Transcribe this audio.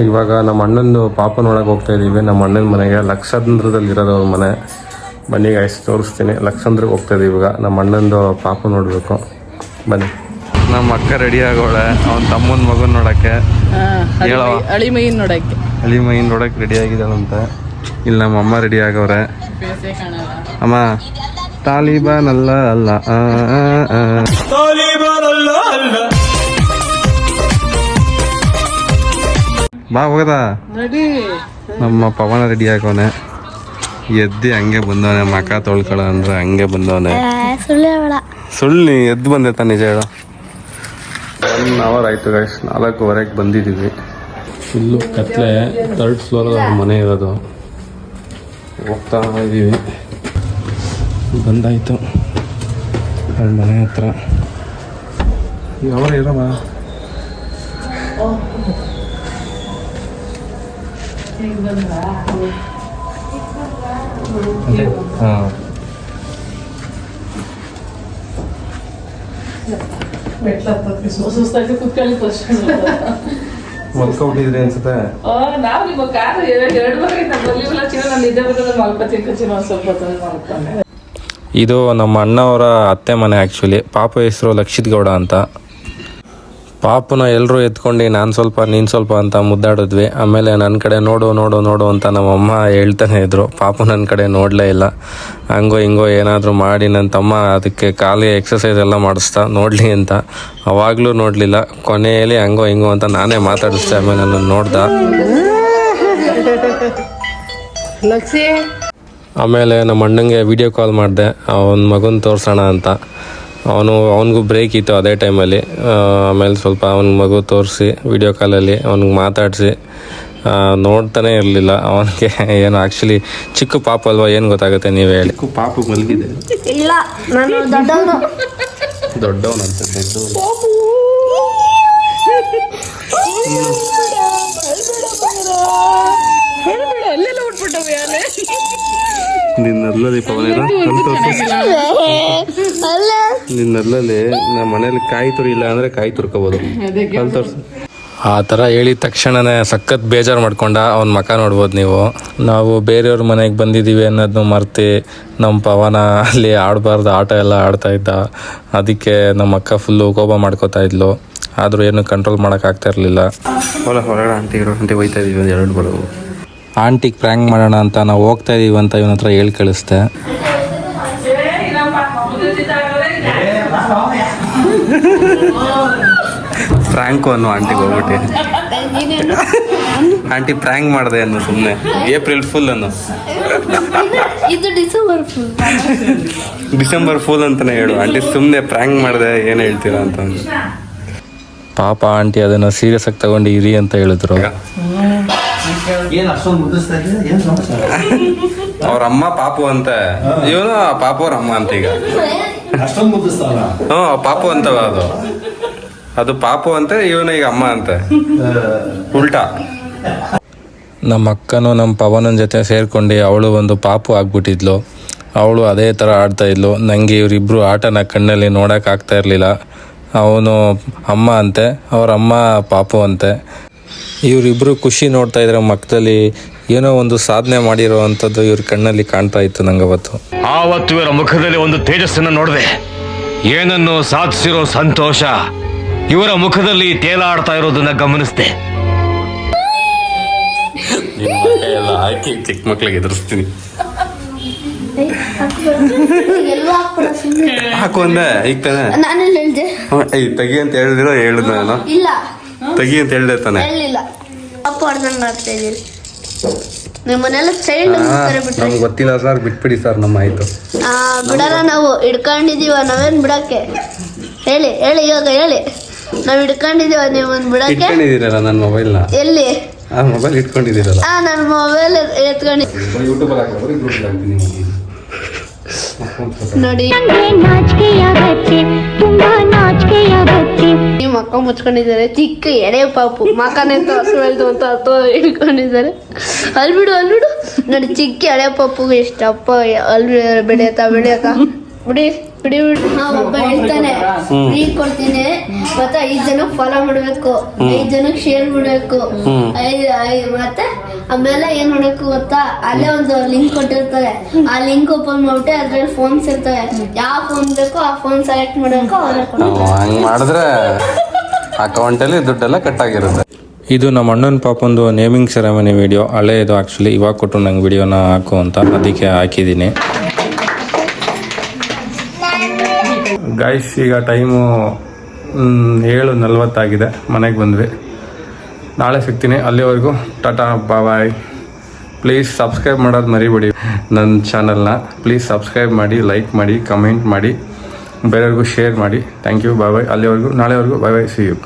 ಇವಾಗ ನಮ್ಮ ಅಣ್ಣಂದು ಪಾಪ ನೋಡಕ್ಕೆ ಹೋಗ್ತಾ ಇದ್ದೀವಿ. ನಮ್ಮ ಅಣ್ಣನ ಮನೆಗೆ ಲಕ್ಷಾಂಧ್ರದಲ್ಲಿ ಇರೋದು ಅವ್ರ ಮನೆ. ಬನ್ನಿ ಗೈಸ್ ತೋರಿಸ್ತೀನಿ. ಲಕ್ಷಾಂಧ್ರಕ್ಕೆ ಹೋಗ್ತಾ ಇದೀವಿ ಇವಾಗ. ನಮ್ಮ ಅಣ್ಣಂದು ಪಾಪ ನೋಡಬೇಕು. ಬನ್ನಿ. ನಮ್ಮ ಅಕ್ಕ ರೆಡಿ ಆಗೋಳೆ ಅವನ ತಮ್ಮನ ಮಗನ ನೋಡೋಕ್ಕೆ, ಅಳಿಮೈನ್ ನೋಡಕ್ಕೆ ರೆಡಿ ಆಗಿದ್ದಾಳಂತ. ಇಲ್ಲಿ ನಮ್ಮ ಅಮ್ಮ ರೆಡಿ ಆಗವ್ರೆ. ಅಮ್ಮ ತಾಲಿಬಾನ್ ಅಲ್ಲ ಅಲ್ಲ ಬಾ ಹೋಗದ. ನಮ್ಮ ಪವನ ರೆಡಿ ಆಗವನೆ. ಎದ್ದಿ ಹಂಗೆ ಬಂದವನೆ. ಮಕ ತೊಳ್ಕೊಳ ಅಂದ್ರೆ ಹಂಗೆ ಬಂದವನೆ. ಸುಳ್ಳು ಎದ್ದು ಬಂದೆ ತಾನೆ, ನಿಜ ಹೇಳು. 1 ಅವರ್ ಆಯ್ತು ಗೈಸ್. 4:15 ಬಂದಿದ್ದೀವಿ. ಫುಲ್ಲು ಕತ್ಲೆ. 3rd ಫ್ಲೋರ್ ಅವ್ರ ಮನೆ ಇರೋದು. ಹೋಗ್ತಾ ಇದ್ದೀವಿ. ಬಂದಾಯಿತು ಅವ್ರ ಮನೆ ಹತ್ರ. ಯಾವ ಇರಮ್ಮ ಹಾಂ ಮಲ್ಕೊಬಿಟ್ಟಿದ್ರಿ ಅನ್ಸುತ್ತೆ. ಇದು ನಮ್ಮ ಅಣ್ಣವರ ಅತ್ತೆ ಮನೆ. ಆ್ಯಕ್ಚುಲಿ ಪಾಪ ಹೆಸರು ಲಕ್ಷಿತ್ ಗೌಡ ಅಂತ. ಪಾಪನ ಎಲ್ಲರೂ ಎತ್ಕೊಂಡು ನಾನು ಸ್ವಲ್ಪ ನೀನು ಸ್ವಲ್ಪ ಅಂತ ಮುದ್ದಾಡಿದ್ವಿ. ಆಮೇಲೆ ನನ್ನ ಕಡೆ ನೋಡು ನೋಡು ನೋಡು ಅಂತ ನಮ್ಮಮ್ಮ ಹೇಳ್ತಾನೆ ಇದ್ರು. ಪಾಪು ನನ್ನ ಕಡೆ ನೋಡಲೇ ಇಲ್ಲ. ಹಂಗೋ ಹಿಂಗೋ ಏನಾದರೂ ಮಾಡಿ ನನ್ನ ತಮ್ಮ ಅದಕ್ಕೆ ಖಾಲಿ ಎಕ್ಸಸೈಸ್ ಎಲ್ಲ ಮಾಡಿಸ್ತಾ ನೋಡಲಿ ಅಂತ. ಅವಾಗಲೂ ನೋಡಲಿಲ್ಲ. ಕೊನೆಯಲ್ಲಿ ಹಂಗೋ ಹಿಂಗೋ ಅಂತ ನಾನೇ ಮಾತಾಡಿಸ್ದೆ. ಆಮೇಲೆ ನನ್ನ ನೋಡ್ದ. ಆಮೇಲೆ ನಮ್ಮ ಅಣ್ಣಂಗೆ ವಿಡಿಯೋ ಕಾಲ್ ಮಾಡಿದೆ ಅವನ ಮಗನ ತೋರಿಸೋಣ ಅಂತ. ಅವನಿಗೂ ಬ್ರೇಕ್ ಇತ್ತು ಅದೇ ಟೈಮಲ್ಲಿ. ಆಮೇಲೆ ಸ್ವಲ್ಪ ಅವನ ಮಗು ತೋರಿಸಿ ವಿಡಿಯೋ ಕಾಲಲ್ಲಿ ಅವ್ನಿಗೆ ಮಾತಾಡಿಸಿ ನೋಡ್ತಾನೆ ಇರಲಿಲ್ಲ. ಅವನಿಗೆ ಏನು ಆ್ಯಕ್ಚುಲಿ ಚಿಕ್ಕ ಪಾಪ ಅಲ್ವಾ, ಏನು ಗೊತ್ತಾಗುತ್ತೆ ನೀವೇ ಹೇಳಿ. ಚಿಕ್ಕ ಪಾಪು ಮಲಗಿದೆ. ಇಲ್ಲ ನಾನು ದೊಡ್ಡವನಂತ. ನಿನ್ನಲ್ಲಲ್ಲಿ ಪವನೇನ ನಿನ್ನಲ್ಲಲ್ಲಿ ನಮ್ಮ ಮನೇಲಿ ಕಾಯಿ ತುರಿಲ್ಲ ಅಂದರೆ ಕಾಯಿ ತುರ್ಕೋಬೋದು. ಅಲ್ಲಿ ತೋರಿಸು. ಆ ಥರ ಹೇಳಿದ ತಕ್ಷಣನೇ ಸಖತ್ ಬೇಜಾರು ಮಾಡ್ಕೊಂಡ. ಅವ್ನ ಮಕ ನೋಡ್ಬೋದು ನೀವು. ನಾವು ಬೇರೆಯವ್ರ ಮನೆಗೆ ಬಂದಿದ್ದೀವಿ ಅನ್ನೋದನ್ನು ಮರ್ತು ನಮ್ಮ ಪವನ ಅಲ್ಲಿ ಆಡಬಾರ್ದು ಆಟ ಎಲ್ಲ ಆಡ್ತಾ ಇದ್ದ. ಅದಕ್ಕೆ ನಮ್ಮ ಅಕ್ಕ ಫುಲ್ಲು ಕೋಪ ಮಾಡ್ಕೋತಾ ಇದ್ಲು. ಆದರೂ ಏನು ಕಂಟ್ರೋಲ್ ಮಾಡೋಕ್ಕಾಗ್ತಾ ಇರಲಿಲ್ಲ. ಹೊರಗಡೆ ಆಂಟಿ ಹೋಯ್ತಾ ಇದ್ದೀವಿ. 2 ಬರೋದು ಆಂಟಿಗೆ ಪ್ರ್ಯಾಂಕ್ ಮಾಡೋಣ ಅಂತ ನಾವು ಹೋಗ್ತಾ ಇದೀವಿ ಅಂತ ಇವನ ಹತ್ರ ಹೇಳಿ ಕಳಿಸ್ದೆ. ಪ್ರ್ಯಾಂಕು ಅನ್ನೋ ಆಂಟಿಗೆ ಹೋಗ್ಬಿಟ್ಟು ಆಂಟಿ ಪ್ರ್ಯಾಂಕ್ ಮಾಡಿದೆ ಅನ್ನೋ ಸುಮ್ಮನೆ. ಏಪ್ರಿಲ್ ಫುಲ್ ಅನ್ನೋ. ಡಿಸೆಂಬರ್ ಫುಲ್ ಅಂತಾನೆ ಹೇಳು. ಆಂಟಿ ಸುಮ್ಮನೆ ಪ್ರ್ಯಾಂಕ್ ಮಾಡಿದೆ ಏನು ಹೇಳ್ತೀರಾ ಅಂತ. ಪಾಪ ಆಂಟಿ ಅದನ್ನು ಸೀರಿಯಸ್ ಆಗಿ ತಗೊಂಡು ಇರಿ ಅಂತ ಹೇಳಿದ್ರು. ಅವ್ರ ಅಮ್ಮ ಪಾಪು ಅಂತ, ಇವನು ಪಾಪು ಅವ್ರ ಅಮ್ಮ ಅಂತ. ಈಗ ಪಾಪು ಅಂತವ ಅದು ಪಾಪು ಅಂತ, ಇವನು ಈಗ ಅಮ್ಮ ಅಂತ. ಉಲ್ಟಾ. ನಮ್ಮ ಅಕ್ಕನು ನಮ್ಮ ಪವನನ ಜೊತೆ ಸೇರ್ಕೊಂಡು ಅವಳು ಒಂದು ಪಾಪು ಆಗ್ಬಿಟ್ಟಿದ್ಲು. ಅವಳು ಅದೇ ಥರ ಆಡ್ತಾ ಇದ್ಲು. ನನಗೆ ಇವರಿಬ್ರು ಆಟನ ಕಣ್ಣಲ್ಲಿ ನೋಡೋಕ್ಕಾಗ್ತಾ ಇರಲಿಲ್ಲ. ಅವನು ಅಮ್ಮ ಅಂತೆ, ಅವ್ರ ಅಮ್ಮ ಪಾಪು ಅಂತೆ. ಇವರಿಬ್ಬರು ಖುಷಿ ನೋಡ್ತಾ ಇದ್ರೆ ಮಕ್ಕದಲ್ಲಿ ಏನೋ ಒಂದು ಸಾಧನೆ ಮಾಡಿರೋ ಅಂಥದ್ದು ಇವ್ರ ಕಣ್ಣಲ್ಲಿ ಕಾಣ್ತಾ ಇತ್ತು ನಂಗೆ ಅವತ್ತು. ಆವತ್ತು ಇವರ ಮುಖದಲ್ಲಿ ಒಂದು ತೇಜಸ್ಸನ್ನು ನೋಡಿದೆ. ಏನನ್ನು ಸಾಧಿಸಿರೋ ಸಂತೋಷ ಇವರ ಮುಖದಲ್ಲಿ ತೇಲಾಡ್ತಾ ಇರೋದನ್ನ ಗಮನಿಸಿದೆ. ಎಲ್ಲ ಹಾಕಿ ಚಿಕ್ಕ ಮಕ್ಳಿಗೆ ಎದುರಿಸ್ತೀನಿ. ಹಾಕು ಅಂದೆ ಈಗ ತಾನೆ. ತೆಗಿ ಅಂತ ಹೇಳಿದಿರೋ ಹೇಳಿದ್ ನಾನು. ತೆಗಿ ಅಂತ ಹೇಳ್ದೆ ತಾನೆ. ನಮ್ಗೆ ಗೊತ್ತಿಲ್ಲ ಸರ್, ಬಿಟ್ಬಿಡಿ ಸರ್. ನಮ್ಮ ಆಯ್ತು ಬಿಡಲ್ಲ. ನಾವು ಹಿಡ್ಕೊಂಡಿದೀವ. ನಾವೇನ್ ಬಿಡಕ್ಕೆ ಹೇಳಿ ಹೇಳಿ ಇವಾಗ ಹೇಳಿ. ನಾವ್ ಹಿಡ್ಕೊಂಡಿದೀವ. ನೀವು ಬಿಡಕ್ಕೆ ಇಟ್ಕೊಂಡಿದ್ದೀರಲ್ಲ ನನ್ನ ಮೊಬೈಲ್ನ. ಎಲ್ಲಿ ಮೊಬೈಲ್ ಇಟ್ಕೊಂಡಿದ್ದೀರಲ್ಲ. ನನ್ನ ಮೊಬೈಲ್ ಎತ್ಕೊಂಡು ಯೂಟ್ಯೂಬಲ್ಲಿ ಹಾಕಿದ್ರೆ ಗ್ರೂಪ್ ಹಾಕ್ತೀನಿ ನೋಡಿ. ನೀವು ಮಕ್ಕ ಮುಚ್ಕೊಂಡಿದ್ದಾರೆ. ಚಿಕ್ಕ ಎಡೆ ಪಾಪು ಮಕನೇ ತೋರಿಸ್ಬಾರ್ದು ಅಂತ ಹಿಡ್ಕೊಂಡಿದ್ದಾರೆ. ಅಲ್ಬಿಡು ಅಲ್ಬಿಡು. ನೋಡಿ ಚಿಕ್ಕ ಎಳೆ ಪಾಪುಗೆ ಎಷ್ಟಪ್ಪ ಬೆಳೆಯಕ್ಕ ಬಿಡಿ ಬಿಡಿ ಬಿಡಿ. ಒಬ್ಬ ಹೇಳ್ತಾನೆ, ಫ್ರೀ ಕೊಡ್ತೀನಿ ಮತ್ತೆ 5 ಜನಕ್ಕೆ ಫಾಲೋ ಮಾಡ್ಬೇಕು, 5 ಜನಕ್ಕೆ ಶೇರ್ ಮಾಡ್ಬೇಕು, ಮತ್ತೆ ಆಮೇಲೆ ಏನ್ ಮಾಡ್ಬೇಕು ಗೊತ್ತಾ, ಅಲ್ಲೇ ಒಂದು ಲಿಂಕ್ ಕೊಟ್ಟಿರ್ತಾರೆ. ಆ ಲಿಂಕ್ ಓಪನ್ ಮಾಡ್ಬಿಟ್ಟು ಅದ್ರಲ್ಲಿ ಫೋನ್ಸ್ ಇರ್ತವೆ. ಯಾವ ಫೋನ್ ಬೇಕೋ ಆ ಫೋನ್ ಸೆಲೆಕ್ಟ್ ಮಾಡಬೇಕು. ಹಂಗೆ ಮಾಡಿದ್ರೆ ಅಕೌಂಟಲ್ಲಿ ದುಡ್ಡೆಲ್ಲ ಕಟ್ ಆಗಿರುತ್ತೆ. ಇದು ನಮ್ಮ ಅಣ್ಣನ ಪಾಪಂದು ನೇಮಿಂಗ್ ಸೆರೆಮನಿ ವಿಡಿಯೋ. ಹಳೆ ಇದು ಆ್ಯಕ್ಚುಲಿ ಇವಾಗ ಕೊಟ್ಟು ನಂಗೆ ವಿಡಿಯೋನ ಹಾಕು ಅಂತ, ಅದಕ್ಕೆ ಹಾಕಿದ್ದೀನಿ. ಗೈಸ್ ಈಗ ಟೈಮು 7:40 ಆಗಿದೆ. ಮನೆಗೆ ಬಂದ್ವಿ. ನಾಳೆ ಸಿಗ್ತೀನಿ. ಅಲ್ಲಿವರೆಗೂ ಟಾಟಾ ಬಾಯ್. ಪ್ಲೀಸ್ ಸಬ್ಸ್ಕ್ರೈಬ್ ಮಾಡೋದು ಮರಿಬೇಡಿ ನನ್ನ ಚಾನಲ್ನ. ಪ್ಲೀಸ್ ಸಬ್ಸ್ಕ್ರೈಬ್ ಮಾಡಿ, ಲೈಕ್ ಮಾಡಿ, ಕಮೆಂಟ್ ಮಾಡಿ, ಬೇರೆಯವ್ರಿಗೂ ಶೇರ್ ಮಾಡಿ. Thank you. ಬಾಯ್. ಅಲ್ಲಿವರೆಗೂ, ನಾಳೆವರೆಗೂ ಬಾಯ್. C you.